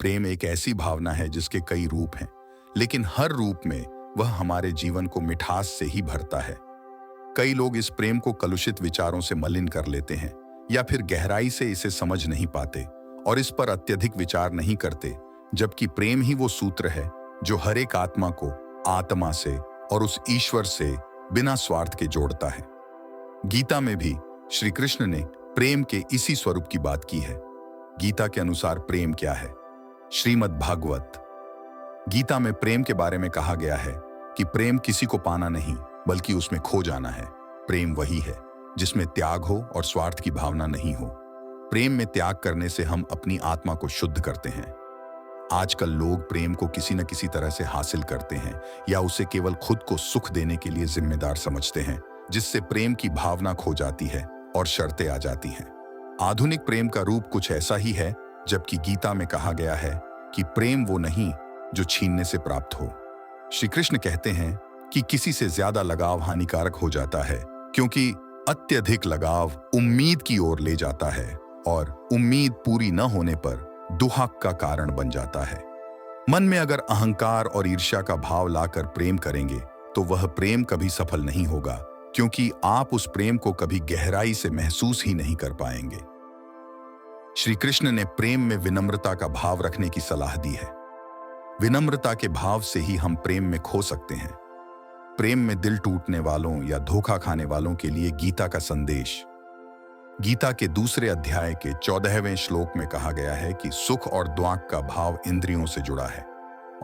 प्रेम एक ऐसी भावना है जिसके कई रूप हैं, लेकिन हर रूप में वह हमारे जीवन को मिठास से ही भरता है। कई लोग इस प्रेम को कलुषित विचारों से मलिन कर लेते हैं या फिर गहराई से इसे समझ नहीं पाते और इस पर अत्यधिक विचार नहीं करते, जबकि प्रेम ही वो सूत्र है जो हर एक आत्मा को आत्मा से और उस ईश्वर से बिना स्वार्थ के जोड़ता है। गीता में भी श्री कृष्ण ने प्रेम के इसी स्वरूप की बात की है। गीता के अनुसार प्रेम क्या है? श्रीमद् भागवत गीता में प्रेम के बारे में कहा गया है कि प्रेम किसी को पाना नहीं बल्कि उसमें खो जाना है। प्रेम वही है जिसमें त्याग हो और स्वार्थ की भावना नहीं हो। प्रेम में त्याग करने से हम अपनी आत्मा को शुद्ध करते हैं। आजकल लोग प्रेम को किसी न किसी तरह से हासिल करते हैं या उसे केवल खुद को सुख देने के लिए जिम्मेदार समझते हैं, जिससे प्रेम की भावना खो जाती है और शर्तें आ जाती हैं। आधुनिक प्रेम का रूप कुछ ऐसा ही है, जबकि गीता में कहा गया है कि प्रेम वो नहीं जो छीनने से प्राप्त हो। श्री कृष्ण कहते हैं कि किसी से ज्यादा लगाव हानिकारक हो जाता है, क्योंकि अत्यधिक लगाव उम्मीद की ओर ले जाता है और उम्मीद पूरी न होने पर दुहक का कारण बन जाता है। मन में अगर अहंकार और ईर्ष्या का भाव लाकर प्रेम करेंगे तो वह प्रेम कभी सफल नहीं होगा, क्योंकि आप उस प्रेम को कभी गहराई से महसूस ही नहीं कर पाएंगे। श्री कृष्ण ने प्रेम में विनम्रता का भाव रखने की सलाह दी है। विनम्रता के भाव से ही हम प्रेम में खो सकते हैं। प्रेम में दिल टूटने वालों या धोखा खाने वालों के लिए गीता का संदेश। गीता के दूसरे अध्याय के 14वें श्लोक में कहा गया है कि सुख और द्वाक का भाव इंद्रियों से जुड़ा है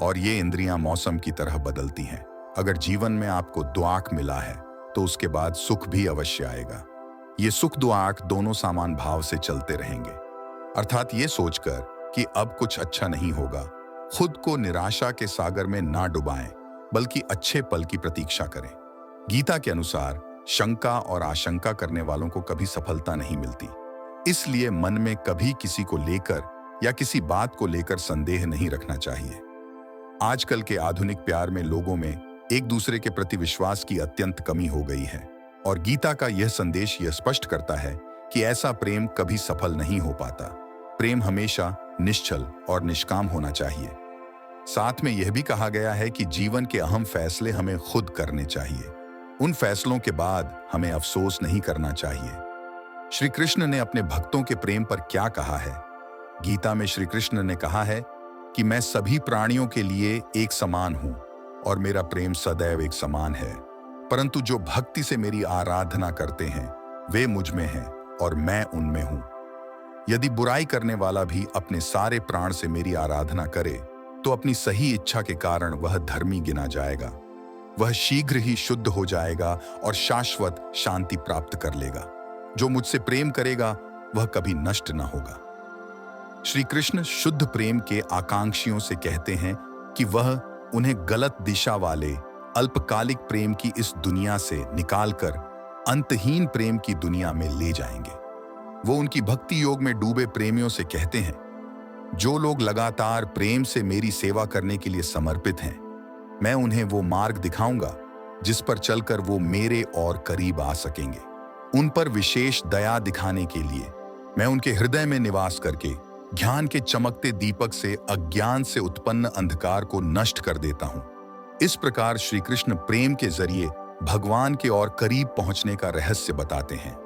और ये इंद्रियां मौसम की तरह बदलती हैं। अगर जीवन में आपको द्वाक मिला है तो उसके बाद सुख भी अवश्य आएगा। ये सुख द्वाक दोनों समान भाव से चलते रहेंगे, अर्थात ये सोचकर कि अब कुछ अच्छा नहीं होगा, खुद को निराशा के सागर में ना डुबाएं, बल्कि अच्छे पल की प्रतीक्षा करें। गीता के अनुसार शंका और आशंका करने वालों को कभी सफलता नहीं मिलती, इसलिए मन में कभी किसी को लेकर या किसी बात को लेकर संदेह नहीं रखना चाहिए। आजकल के आधुनिक प्यार में लोगों में एक दूसरे के प्रति विश्वास की अत्यंत कमी हो गई है और गीता का यह संदेश यह स्पष्ट करता है कि ऐसा प्रेम कभी सफल नहीं हो पाता। प्रेम हमेशा निश्चल और निष्काम होना चाहिए। साथ में यह भी कहा गया है कि जीवन के अहम फैसले हमें खुद करने चाहिए। उन फैसलों के बाद हमें अफसोस नहीं करना चाहिए। श्री कृष्ण ने अपने भक्तों के प्रेम पर क्या कहा है? गीता में श्री कृष्ण ने कहा है कि मैं सभी प्राणियों के लिए एक समान हूं और मेरा प्रेम सदैव एक समान है, परंतु जो भक्ति से मेरी आराधना करते हैं वे मुझ में हैं और मैं उनमें हूं। यदि बुराई करने वाला भी अपने सारे प्राण से मेरी आराधना करे तो अपनी सही इच्छा के कारण वह धर्मी गिना जाएगा। वह शीघ्र ही शुद्ध हो जाएगा और शाश्वत शांति प्राप्त कर लेगा। जो मुझसे प्रेम करेगा वह कभी नष्ट न होगा। श्री कृष्ण शुद्ध प्रेम के आकांक्षियों से कहते हैं कि वह उन्हें गलत दिशा वाले अल्पकालिक प्रेम की इस दुनिया से निकालकर अंतहीन प्रेम की दुनिया में ले जाएंगे। वो उनकी भक्ति योग में डूबे प्रेमियों से कहते हैं, जो लोग लगातार प्रेम से मेरी सेवा करने के लिए समर्पित हैं, मैं उन्हें वो मार्ग दिखाऊंगा जिस पर चलकर वो मेरे और करीब आ सकेंगे। उन पर विशेष दया दिखाने के लिए मैं उनके हृदय में निवास करके ज्ञान के चमकते दीपक से अज्ञान से उत्पन्न अंधकार को नष्ट कर देता हूं। इस प्रकार श्री कृष्ण प्रेम के जरिए भगवान के और करीब पहुंचने का रहस्य बताते हैं।